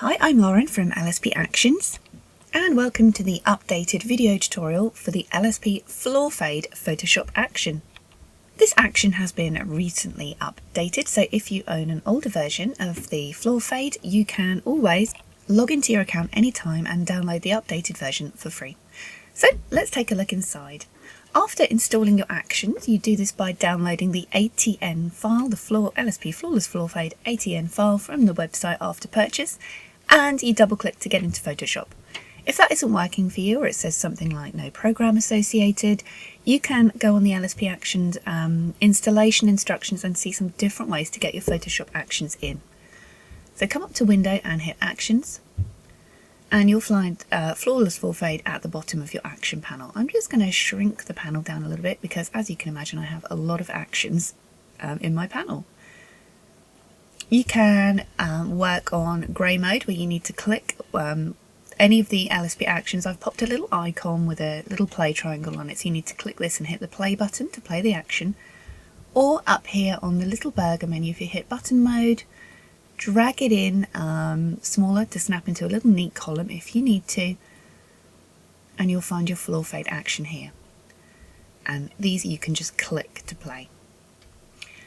Hi, I'm Lauren from LSP Actions, and welcome to the updated video tutorial for the LSP Floor Fade Photoshop action. This action has been recently updated, so if you own an older version of the Floor Fade, you can always log into your account anytime and download the updated version for free. So let's take a look inside. After installing your actions, you do this by downloading the ATN file, the LSP Flawless Floor Fade ATN file from the website after purchase, and you double click to get into Photoshop. If that isn't working for you, or it says something like no program associated, you can go on the LSP Actions installation instructions and see some different ways to get your Photoshop actions in. So come up to Window and hit Actions, and you'll find Flawless Floor Fade at the bottom of your action panel. I'm just going to shrink the panel down a little bit because, as you can imagine, I have a lot of actions in my panel. You can work on grey mode, where you need to click any of the LSP actions. I've popped a little icon with a little play triangle on it, so you need to click this and hit the play button to play the action. Or up here on the little burger menu, if you hit button mode, drag it in smaller to snap into a little neat column if you need to, and you'll find your floor fade action here. And these you can just click to play.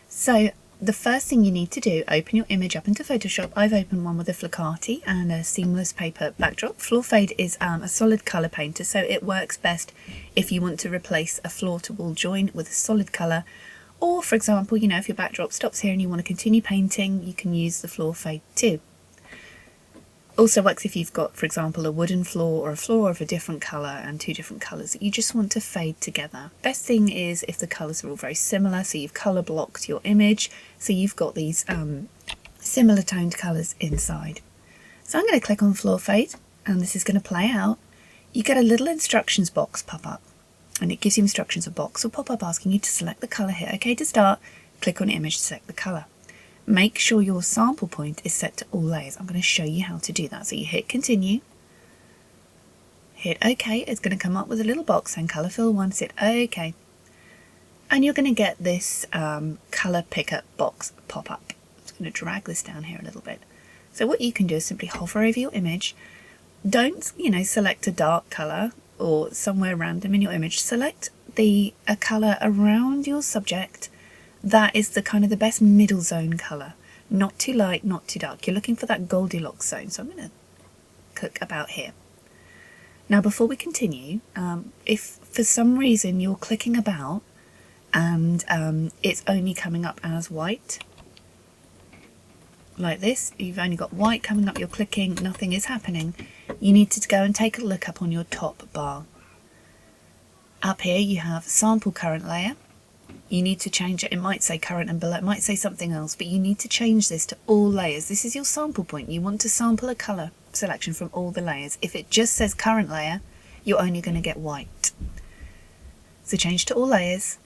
So the first thing you need to do, open your image up into Photoshop. I've opened one with a flocati and a seamless paper backdrop. Floor Fade is a solid colour painter, so it works best if you want to replace a floor to wall join with a solid colour. Or, for example, you know, if your backdrop stops here and you want to continue painting, you can use the Floor Fade too. Also works if you've got, for example, a wooden floor or a floor of a different colour and two different colours that you just want to fade together. Best thing is if the colours are all very similar, so you've colour blocked your image, so you've got these similar toned colours inside. So I'm going to click on Floor Fade, and this is going to play out. You get a little instructions box pop up, and it gives you instructions. A box will pop up asking you to select the colour. Hit OK to start, click on image to select the colour. Make sure your sample point is set to all layers. I'm going to show you how to do that. So you hit continue, hit OK. It's going to come up with a little box saying colour fill 1, hit OK. And you're going to get this colour picker box pop up. I'm just going to drag this down here a little bit. So what you can do is simply hover over your image. Don't, select a dark colour or somewhere random in your image. Select a colour around your subject that is the best middle zone colour. Not too light, not too dark. You're looking for that Goldilocks zone, so I'm going to click about here. Now before we continue, if for some reason you're clicking about and it's only coming up as white, like this, you've only got white coming up, you're clicking, nothing is happening, you need to go and take a look up on your top bar. Up here you have sample current layer. You need to change it. It might say current and below, it might say something else, but you need to change this to all layers. This is your sample point. You want to sample a colour selection from all the layers. If it just says current layer, you're only going to get white. So change to all layers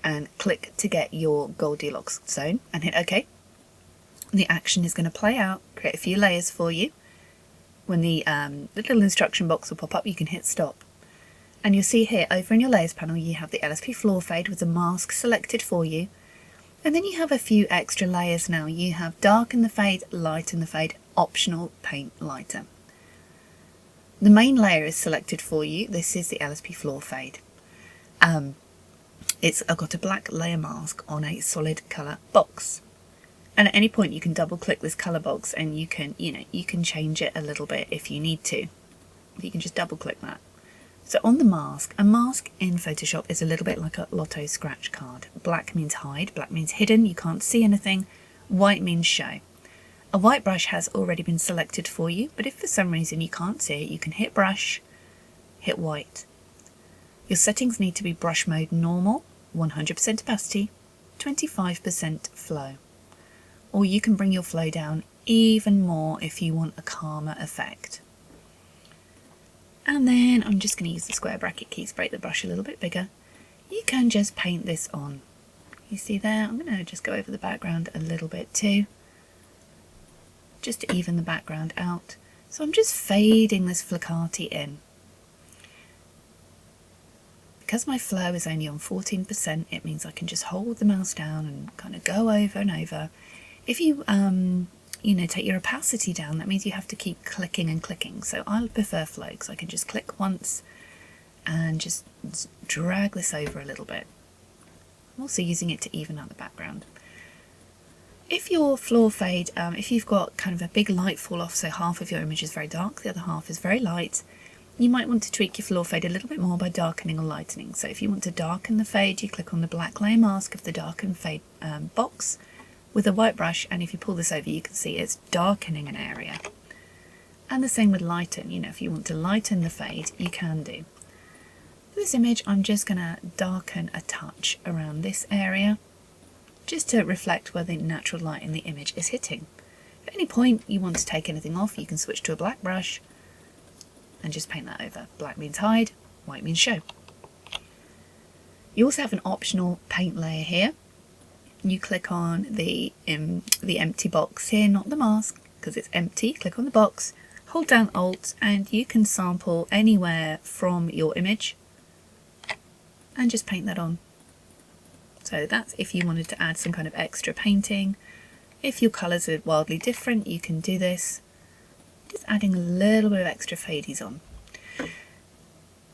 and click to get your Goldilocks zone and hit OK. The action is going to play out, create a few layers for you. When the little instruction box will pop up, you can hit stop. And you'll see here, over in your layers panel, you have the LSP Floor Fade with the mask selected for you. And then you have a few extra layers now. You have dark in the fade, light in the fade, optional paint lighter. The main layer is selected for you. This is the LSP Floor Fade. I've got a black layer mask on a solid colour box. And at any point you can double click this colour box and you can change it a little bit if you need to. You can just double click that. So on the mask, a mask in Photoshop is a little bit like a lotto scratch card. Black means hide, black means hidden, you can't see anything. White means show. A white brush has already been selected for you, but if for some reason you can't see it, you can hit brush, hit white. Your settings need to be brush mode normal, 100% opacity, 25% flow. Or you can bring your flow down even more if you want a calmer effect. And then I'm just going to use the square bracket keys to break the brush a little bit bigger. You can just paint this on. You see there, I'm going to just go over the background a little bit too, just to even the background out. So I'm just fading this flocati in. Because my flow is only on 14%, it means I can just hold the mouse down and kind of go over and over. If you take your opacity down, that means you have to keep clicking and clicking. So I prefer flow because I can just click once and just drag this over a little bit. I'm also using it to even out the background. If your floor fade, if you've got kind of a big light fall off, so half of your image is very dark, the other half is very light, you might want to tweak your floor fade a little bit more by darkening or lightening. So if you want to darken the fade, you click on the black layer mask of the darken fade box with a white brush, and if you pull this over you can see it's darkening an area. And the same with lighten, if you want to lighten the fade you can do. For this image I'm just going to darken a touch around this area, just to reflect where the natural light in the image is hitting. At any point you want to take anything off, you can switch to a black brush and just paint that over. Black means hide, white means show. You also have an optional paint layer here. You click on the empty box here, not the mask, because it's empty. Click on the box, hold down Alt, and you can sample anywhere from your image and just paint that on. So that's if you wanted to add some kind of extra painting. If your colours are wildly different, you can do this. Just adding a little bit of extra fadies on.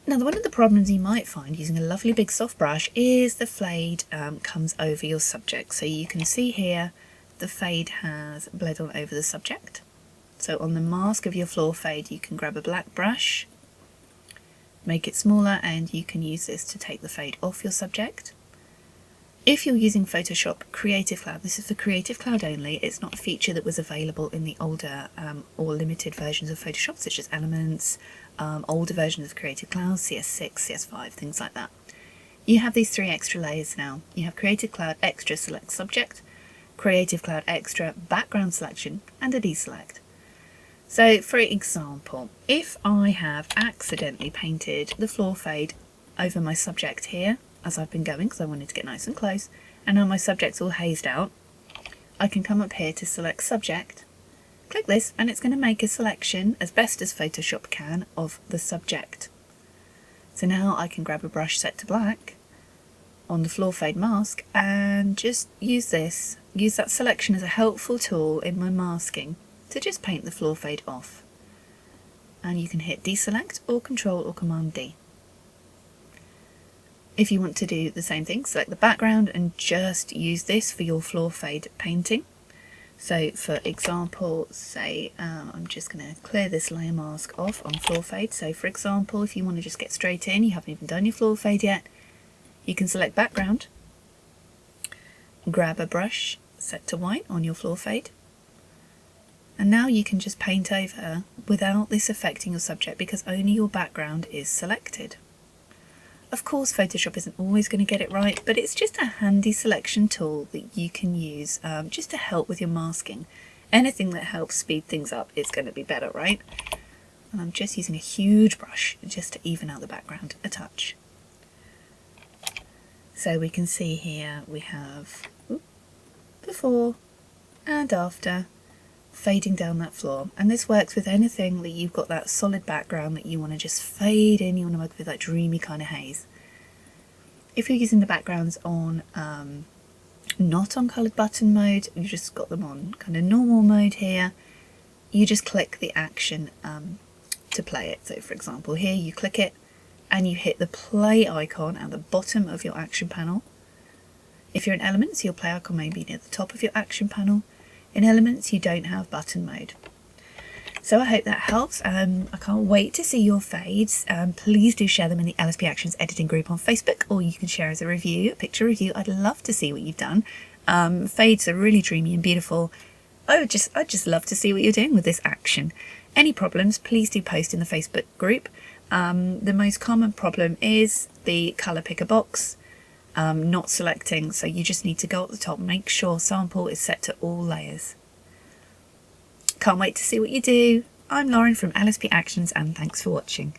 Now, one of the problems you might find using a lovely big soft brush is the fade comes over your subject. So you can see here the fade has bled on over the subject. So on the mask of your floor fade you can grab a black brush, make it smaller, and you can use this to take the fade off your subject. If you're using Photoshop Creative Cloud, this is for Creative Cloud only, it's not a feature that was available in the older or limited versions of Photoshop, such as Elements, older versions of Creative Cloud, CS6, CS5, things like that. You have these 3 extra layers now. You have Creative Cloud Extra Select Subject, Creative Cloud Extra Background Selection, and a Deselect. So for example, if I have accidentally painted the floor fade over my subject here, as I've been going because I wanted to get nice and close, and now my subject's all hazed out, I can come up here to select subject, click this, and it's going to make a selection as best as Photoshop can of the subject. So now I can grab a brush set to black on the floor fade mask and just use that selection as a helpful tool in my masking to just paint the floor fade off. And you can hit deselect or Control or Command D. If you want to do the same thing, select the background and just use this for your floor fade painting. So for example, say I'm just going to clear this layer mask off on floor fade. So for example, if you want to just get straight in, you haven't even done your floor fade yet, you can select background, grab a brush set to white on your floor fade, and now you can just paint over without this affecting your subject because only your background is selected. Of course, Photoshop isn't always going to get it right, but it's just a handy selection tool that you can use just to help with your masking. Anything that helps speed things up is going to be better, right? And I'm just using a huge brush just to even out the background a touch. So we can see here we have before and after fading down that floor, and this works with anything that you've got that solid background that you want to just fade in, you want to work with that dreamy kind of haze. If you're using the backgrounds on not on coloured button mode, you've just got them on kind of normal mode here, you just click the action to play it. So for example here you click it and you hit the play icon at the bottom of your action panel. If you're in Elements, your play icon may be near the top of your action panel. In Elements you don't have button mode. So I hope that helps. I can't wait to see your fades. Please do share them in the LSP Actions editing group on Facebook, or you can share as a review, a picture review. I'd love to see what you've done. Fades are really dreamy and beautiful. I'd just love to see what you're doing with this action. Any problems, please do post in the Facebook group. The most common problem is the colour picker box not selecting, so you just need to go at the top, make sure sample is set to all layers. Can't wait to see what you do. I'm Lauren from LSP Actions, and thanks for watching.